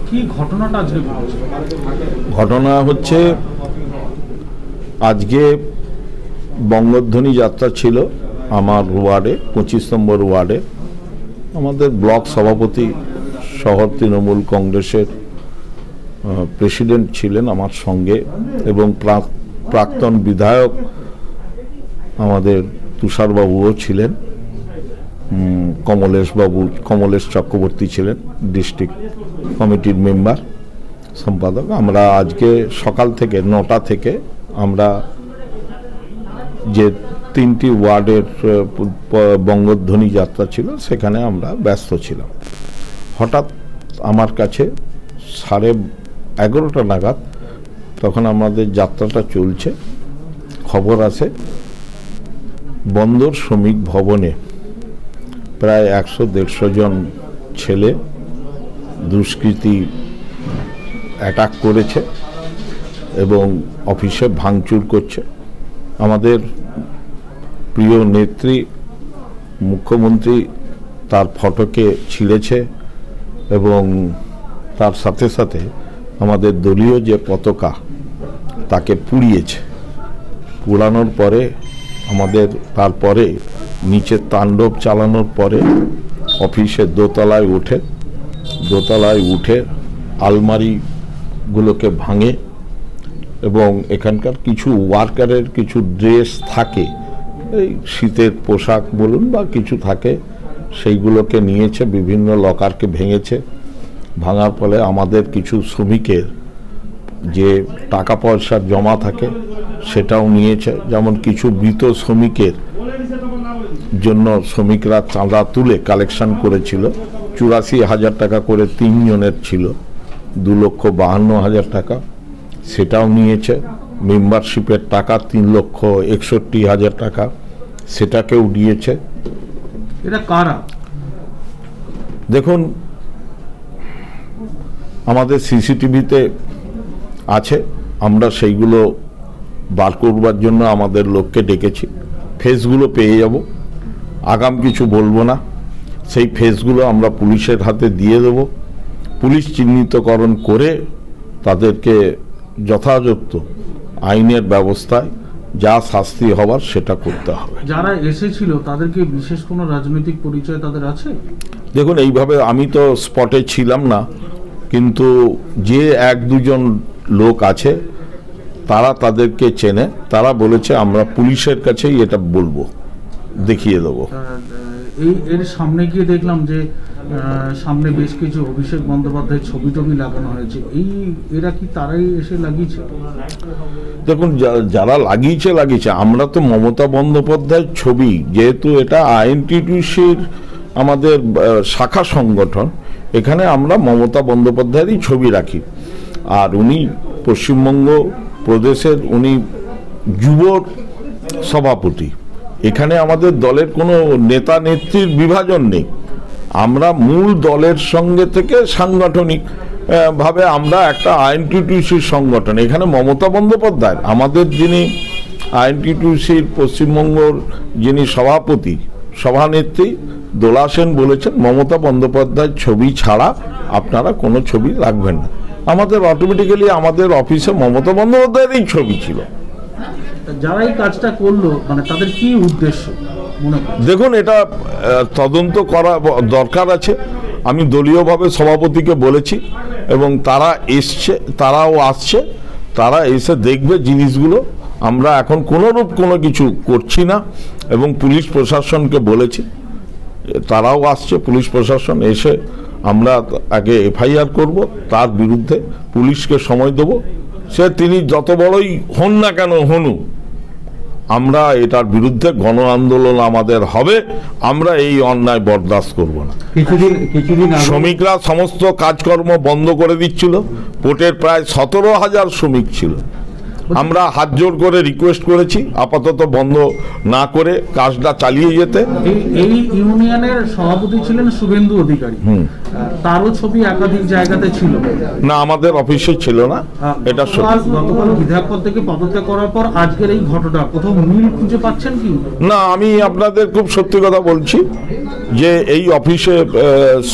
কি ঘটনাটা আজকে ঘটনা হচ্ছে আজকে বঙ্গধ্বনি যাত্রা ছিল আমার ওয়ার্ডে 25 নম্বর ওয়ার্ডে। আমাদের ব্লক সভাপতি শহর তৃণমূল কংগ্রেসের প্রেসিডেন্ট ছিলেন আমার সঙ্গে এবং প্রাক্তন বিধায়ক আমাদের তুষারবাবুও ছিলেন, কমলেশ চক্রবর্তী ছিলেন ডিস্ট্রিক্ট কমিটির মেম্বার সম্পাদক। আমরা আজকে সকাল থেকে 9টা থেকে আমরা যে 3টি ওয়ার্ডের বঙ্গধ্বনি যাত্রা ছিল সেখানে আমরা ব্যস্ত ছিলাম। হঠাৎ আমার কাছে 11:30 নাগাদ, তখন আমাদের যাত্রাটা চলছে, খবর আসে বন্দর শ্রমিক ভবনে প্রায় 100-150 জন ছেলে দুষ্কৃতী অ্যাটাক করেছে এবং অফিসে ভাঙচুর করছে। আমাদের প্রিয় নেত্রী মুখ্যমন্ত্রী তার ফটোকে ছিঁড়েছে এবং তার সাথে সাথে আমাদের দলীয় যে পতাকা তাকে পুড়িয়েছে। পুড়ানোর পরে তারপরে নিচে তাণ্ডব চালানোর পরে অফিসের দোতলায় উঠে আলমারিগুলোকে ভাঙে এবং এখানকার কিছু ওয়ার্কারের কিছু ড্রেস থাকে, এই শীতের পোশাক বলুন বা কিছু থাকে, সেইগুলোকে নিয়েছে, বিভিন্ন লকারকে ভেঙেছে। ভাঙার ফলে আমাদের কিছু শ্রমিকের যে টাকা পয়সা জমা থাকে সেটাও নিয়েছে। যেমন কিছু মৃত শ্রমিকের জন্য শ্রমিকরা চাঁদা তুলে কালেকশন করেছিল, 84,000 টাকা করে 3 জনের ছিল, 2,52,000 টাকা সেটাও নিয়েছে। মেম্বারশিপের টাকা 3,61,000 টাকা সেটাকেও দিয়েছে। এটা কারা? দেখুন, আমাদের সিসিটিভিতে আছে, আমরা সেইগুলো বার করবার জন্য আমাদের লোককে ডেকেছি। ফেসগুলো পেয়ে যাব, আগাম কিছু বলবো না। সেই ফেসগুলো আমরা পুলিশের হাতে দিয়ে দেব। পুলিশ চিহ্নিতকরণ করে তাদেরকে যথাযথ আইনের ব্যবস্থায় যা শাস্তি হবার সেটা করতে হবে। যারা এসেছিল তাদেরকে বিশেষ কোনো রাজনৈতিক পরিচয় তাদের আছে? দেখুন, এইভাবে আমি তো স্পটে ছিলাম না, কিন্তু যে 1-2 জন লোক আছে তারা তাদেরকে চেনে। তারা বলেছে আমরা পুলিশের কাছেই এটা বলবো, দেখিয়ে দেবো। এর সামনে গিয়ে দেখলাম যে সামনে বেশ কিছু অভিষেক বন্দ্যোপাধ্যায়ের ছবি লাগানো হয়েছে। এরা কি তারাই এসে লাগিয়েছে? দেখুন, যারা লাগিয়েছে, আমরা তো মমতা বন্দ্যোপাধ্যায়ের ছবি, যেহেতু এটা আইএনটিটিউসির আমাদের শাখা সংগঠন, এখানে আমরা মমতা বন্দ্যোপাধ্যায়েরই ছবি রাখি। আর উনি পশ্চিমবঙ্গ প্রদেশের উনি যুব সভাপতি। এখানে আমাদের দলের কোনো নেতা নেত্রীর বিভাজন নেই। আমরা মূল দলের সঙ্গে থেকে সাংগঠনিক ভাবে আমরা একটা আইএনটিটিউসির সংগঠন। এখানে মমতা বন্দ্যোপাধ্যায় আমাদের যিনি আইএনটিটিউসির পশ্চিমবঙ্গর যিনি সভাপতি, সভানেত্রী দোলা সেন বলেছেন মমতা বন্দ্যোপাধ্যায়ের ছবি ছাড়া আপনারা কোনো ছবি রাখবেন না। আমাদের অটোমেটিক্যালি আমাদের অফিসে মমতা বন্দ্যোপাধ্যায়েরই ছবি ছিল। যারা এই কাজটা করলো মানে তাদের কি উদ্দেশ্য মনে করেন? দেখুন, এটা তদন্ত করা দরকার আছে। আমি দলীয়ভাবে সভাপতিকে বলেছি এবং তারাও আসছে, তারা এসে দেখবে জিনিসগুলো। আমরা এখন কোনোরূপ কোনো কিছু করছি না এবং পুলিশ প্রশাসনকে বলেছি, তারাও আসছে। পুলিশ প্রশাসন এসে আমরা আগে এফআইআর করব, তার বিরুদ্ধে পুলিশকে সময় দেব। তিনি যত বড়ই হন না কেন আমরা এটার বিরুদ্ধে গণ আন্দোলন আমাদের হবে। আমরা এই অন্যায় বরদাস্ত করব না। কিছুদিন শ্রমিকরা সমস্ত কাজকর্ম বন্ধ করে দিচ্ছিল। পোর্টের প্রায় 17,000 শ্রমিক ছিল, আমরা হাত জোর করে রিকোয়েস্ট করেছি আপাতত বন্ধ না করে কাজটা চালিয়ে যেতে। এই ইউনিয়নের সভাপতি ছিলেন শুভেন্দু অধিকারী, তারও ছবি একাধিক জায়গাতে ছিল না, আমাদের অফিসে ছিল না। এটা গতকাল বিধায়ক পদ থেকে পদত্যাগ করার পর আজকের এই ঘটনা কোথাও মিল খুঁজে পাচ্ছেন কি? না, আমি আপনাদের খুব সত্যি কথা বলছি যে এই অফিসে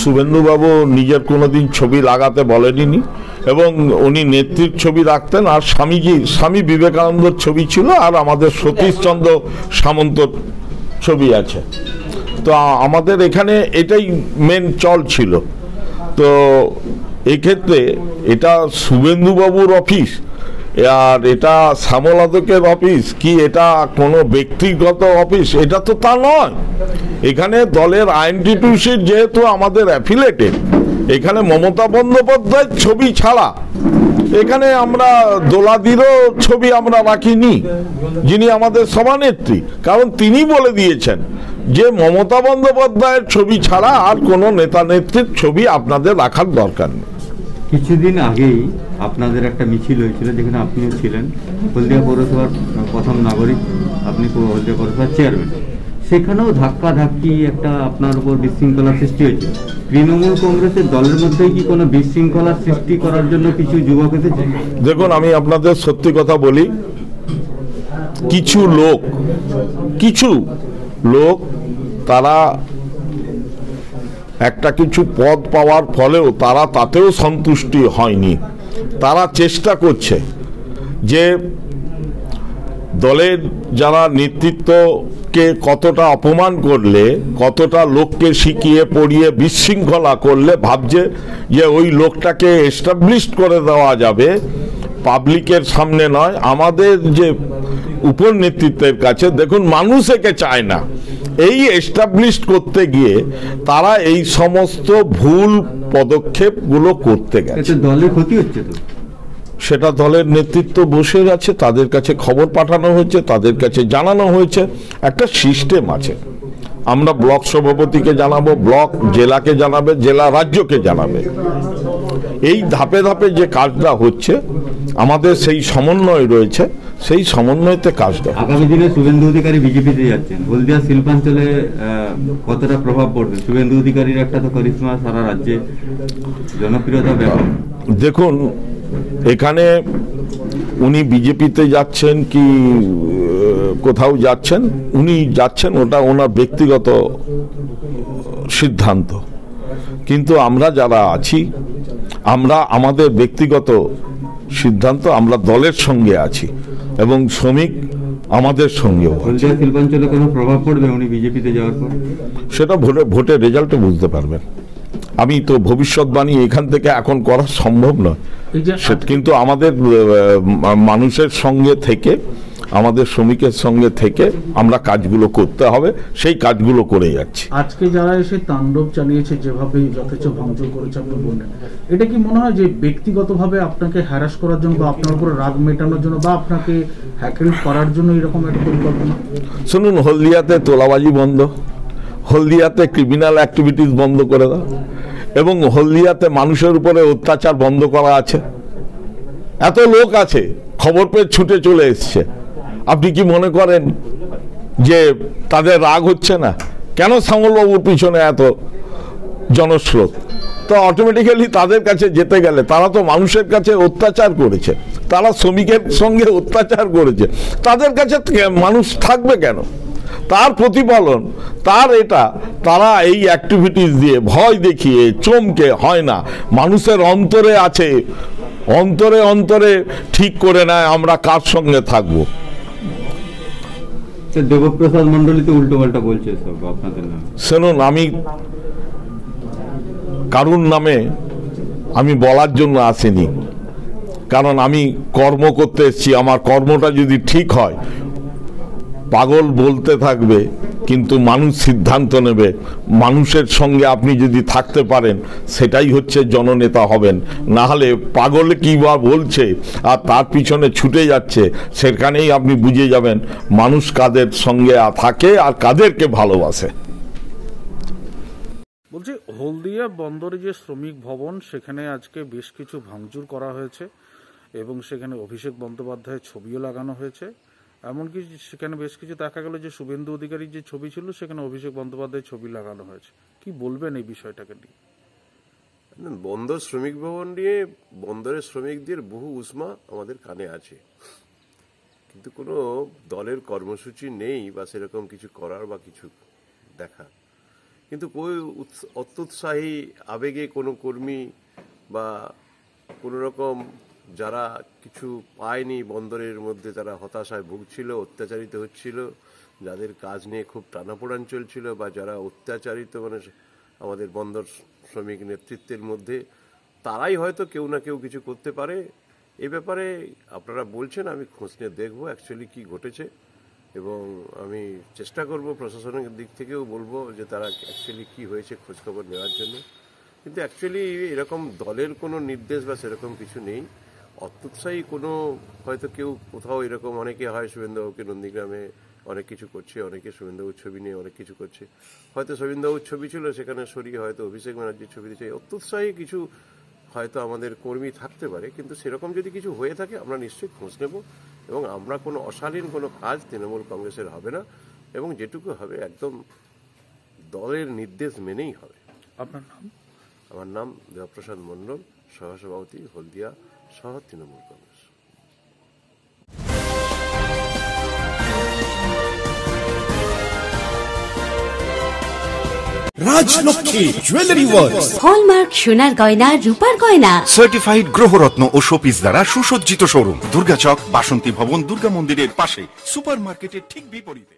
শুভেন্দুবাবু নিজের কোনোদিন ছবি লাগাতে বলেনি এবং উনি নেত্রীর ছবি রাখতেন, আর স্বামী বিবেকানন্দর ছবি ছিল, আর আমাদের সতীশচন্দ্র সামন্তর ছবি আছে। তো আমাদের এখানে এটাই মেন চল ছিল। তো এক্ষেত্রে এটা শুভেন্দুবাবুর অফিস আর এটা শ্যামলাদকের অফিস কি এটা কোনো ব্যক্তিগত অফিস, এটা তো তা নয়। এখানে দলের আইনটিটিউশন যেহেতু আমাদের অ্যাফিলেটেড, এখানে মমতা বন্দ্যোপাধ্যায়ের ছবি ছাড়া এখানে আমরা দোলাদিরও ছবি আমরা রাখিনি, যিনি আমাদের সভানেত্রী, কারণ তিনি বলে দিয়েছেন যে মমতা বন্দ্যোপাধ্যায়ের ছবি ছাড়া আর কোনো নেতা নেত্রীর ছবি আপনাদের রাখার দরকার নেই। কিছুদিন আগেই আপনাদের একটা মিছিল হয়েছিল যেখানে আপনিও ছিলেন, হলদিয়া পৌরসভার প্রথম নাগরিক, আপনি হলদিয়া পৌরসভার চেয়ারম্যান। সেখানেও ধাক্কাধাক্কি একটা আপনার উপর বিশৃঙ্খলার সৃষ্টি হয়েছে। তৃণমূল কংগ্রেসের দলের মধ্যেই কি কোনো বিশৃঙ্খলার সৃষ্টি করার জন্য কিছু যুবক এসেছে? দেখুন, আমি আপনাদের সত্যি কথা বলি, কিছু লোক তারা একটা কিছু পদ পাওয়ার ফলেও তারা তাতেও সন্তুষ্টি হয়নি। তারা চেষ্টা করছে যে দলের যারা নেতৃত্বকে কতটা অপমান করলে, কতটা লোককে শিখিয়ে পড়িয়ে বিশৃঙ্খলা করলে ভাবছে যে ওই লোকটাকে এস্টাবলিশ করে দেওয়া যাবে, পাবলিকের সামনে নয়, আমাদের যে উপর নেতৃত্বের কাছে। দেখুন, মানুষ একে চায় না। এই এস্টাবলিশ করতে গিয়ে তারা এই সমস্ত ভুল পদক্ষেপগুলো করতে গেছে। দলের ক্ষতি হচ্ছে তো, সেটা দলের নেতৃত্ব বসে আছে, তাদের কাছে খবর পাঠানো হয়েছে, তাদের কাছে জানানো হয়েছে। একটা সিস্টেম আছে, আমরা ব্লক সভাপতিকে জানাবো, ব্লক জেলাকে জানাবে, জেলা রাজ্যকে জানাবে। এই ধাপে ধাপে যে কাজটা হচ্ছে, আমাদের সেই সমন্বয় রয়েছে, সেই সমন্বয়তে কাজটা। আগামী দিনে শুভেন্দু অধিকারী বিজেপিতে যাচ্ছেন, হলদিয়া শিল্পাঞ্চলে কতটা প্রভাব পড়বে? শুভেন্দু অধিকারীর একটা তো করিশ্মা সারা রাজ্যে, জনপ্রিয়তা ব্যাপক। দেখুন, এখানে উনি বিজেপিতে যাচ্ছেন কি কোথাও যাচ্ছেন, উনি যাচ্ছেন, ওটা ওনার ব্যক্তিগত সিদ্ধান্ত। কিন্তু আমরা যারা আছি, আমরা আমাদের ব্যক্তিগত সিদ্ধান্ত, আমরা দলের সঙ্গে আছি এবং শ্রমিক আমাদের সঙ্গেও। হলদিয়া শিল্পাঞ্চলে কোনো প্রভাব পড়বে উনি বিজেপিতে যাওয়ার পর? সেটা ভোটের রেজাল্টে বুঝতে পারবেন। আমি তো ভবিষ্যৎবাণী এখান থেকে এখন করা সম্ভব নয়, কিন্তু আমাদের মানুষের সঙ্গে থেকে, আমাদের শ্রমিকের সঙ্গে থেকে আমরা কাজগুলো করতে হবে, সেই কাজগুলো করে যাচ্ছি। আজকে যারা এসে তাণ্ডব চালিয়েছে, যেভাবে যথেষ্ট ভাঙচুর করেছে আপনি বললেন, এটা কি মনে হয় যে ব্যক্তিগতভাবে আপনাকে হ্যারাস করার জন্য বা আপনার উপরে রাগ মেটানোর জন্য বা আপনাকে হ্যাকেল করার জন্য এরকম একটা পরিকল্পনা? শুনুন, হলদিয়াতে তোলাবাজি বন্ধ, হলদিয়াতে ক্রিমিনাল অ্যাক্টিভিটিস বন্ধ করে দাও, এবং হলদিয়াতে মানুষের উপরে অত্যাচার বন্ধ করা আছে। এত লোক আছে, খবর পেয়ে ছুটে চলে এসছে। আপনি কি মনে করেন যে তাদের রাগ হচ্ছে না? কেন শ্যামলবাবুর পিছনে এত জনস্রোত? তো অটোমেটিক্যালি তাদের কাছে যেতে গেলে, তারা তো মানুষের কাছে অত্যাচার করেছে, তারা শ্রমিকের সঙ্গে অত্যাচার করেছে, তাদের কাছে মানুষ থাকবে কেন? তার প্রতিফলন, তার এটা, তারা এই অ্যাক্টিভিটিস দিয়ে ভয় দেখিয়ে চমকে হয় না, মানুষের অন্তরে আছে, অন্তরে অন্তরে ঠিক করে নেয় আমরা কার সঙ্গে থাকবো। দেবপ্রসাদ মন্ডলী তো উল্টো পাল্টা বলছে সব আপনাদের নামে। শুনুন, আমি কারুর নামে আমি বলার জন্য আসিনি, কারণ আমি কর্ম করতে এসেছি। আমার কর্মটা যদি ঠিক হয়, পাগল বলতে থাকবে, কিন্তু মানুষ সিদ্ধান্ত নেবে। মানুষের সঙ্গে আপনি যদি থাকতে পারেন, সেটাই হচ্ছে জননেতা হবেন। না হলে পাগল কি বা বলছে আর তার পিছনে ছুটে যাচ্ছে, সেখানেই আপনি বুঝে যাবেন মানুষ কাদের সঙ্গে থাকে আর কাদেরকে ভালোবাসে। বলছি, হলদিয়া বন্দরে যে শ্রমিক ভবন, সেখানে আজকে বেশ কিছু ভাঙচুর করা হয়েছে। এবং সেখানে অভিষেক বন্দ্যোপাধ্যায়ের ছবিও লাগানো হয়েছে। এমনকি সেখানে বেশ কিছু দেখা গেল যে শুভেন্দু অধিকারীর যে ছবি ছিল সেখানে অভিষেক বন্দ্যোপাধ্যায়ের ছবি লাগানো হয়েছে। কি বলবেন এই বিষয়টাকে নিয়ে? বন্দর শ্রমিক ভবন নিয়ে বন্দরের শ্রমিকদের বহু উষ্মা আমাদের কানে আছে, কিন্তু কোনো দলের কর্মসূচি নেই বা সেরকম কিছু করার বা কিছু দেখা। কিন্তু অত্যুৎসাহী আবেগে কোনো কর্মী বা কোনো রকম যারা কিছু পায়নি বন্দরের মধ্যে, তারা হতাশায় ভুগছিল, অত্যাচারিত হচ্ছিল, যাদের কাজ নিয়ে খুব টানাপোড়ান চলছিল, বা যারা অত্যাচারিত মানে আমাদের বন্দর শ্রমিক নেতৃত্বের মধ্যে, তারাই হয়তো কেউ না কেউ কিছু করতে পারে। এই ব্যাপারে আপনারা বলছেন, আমি খোঁজ নিয়ে দেখবো অ্যাকচুয়ালি কি ঘটেছে, এবং আমি চেষ্টা করব প্রশাসনের দিক থেকেও বলবো যে তারা অ্যাকচুয়ালি কি হয়েছে খোঁজখবর নেওয়ার জন্য। কিন্তু অ্যাকচুয়ালি এরকম দলের কোনো নির্দেশ বা সেরকম কিছু নেই। অত্যুৎসাহী কোনো হয়তো কেউ কোথাও এরকম, অনেকে হয় শুভেন্দুবাবুকে নন্দীগ্রামে অনেক কিছু করছে, অনেকে শুভেন্দুবাবুর ছবি নিয়ে অনেক কিছু করছে, হয়তো শুভেন্দুবাবুর ছবি ছিল সেখানে সরিয়ে হয়তো অভিষেক ব্যানার্জির ছবি দিচ্ছে। অত্যুৎসাহী কিছু হয়তো আমাদের কর্মী থাকতে পারে, কিন্তু সেরকম যদি কিছু হয়ে থাকে আমরা নিশ্চয়ই খোঁজ নেব, এবং আমরা কোনো অশালীন কোনো কাজ তৃণমূল কংগ্রেসের হবে না, এবং যেটুকু হবে একদম দলের নির্দেশ মেনেই হবে। আপনার নাম? আমার নাম দেবপ্রসাদ মণ্ডল, সহসভাপতি হলদিয়া শহর Trinamool Congress. Rajlakshmi jewellery world, hallmark সোনার গয়না, রূপার গয়না, সার্টিফাইড গ্রহরত্ন ও শোপিস দ্বারা সুসজ্জিত শোরুম, দুর্গাচক, বাসন্তী ভবন, দুর্গা মন্দিরের পাশে, সুপার মার্কেটের ঠিক বিপরীতে।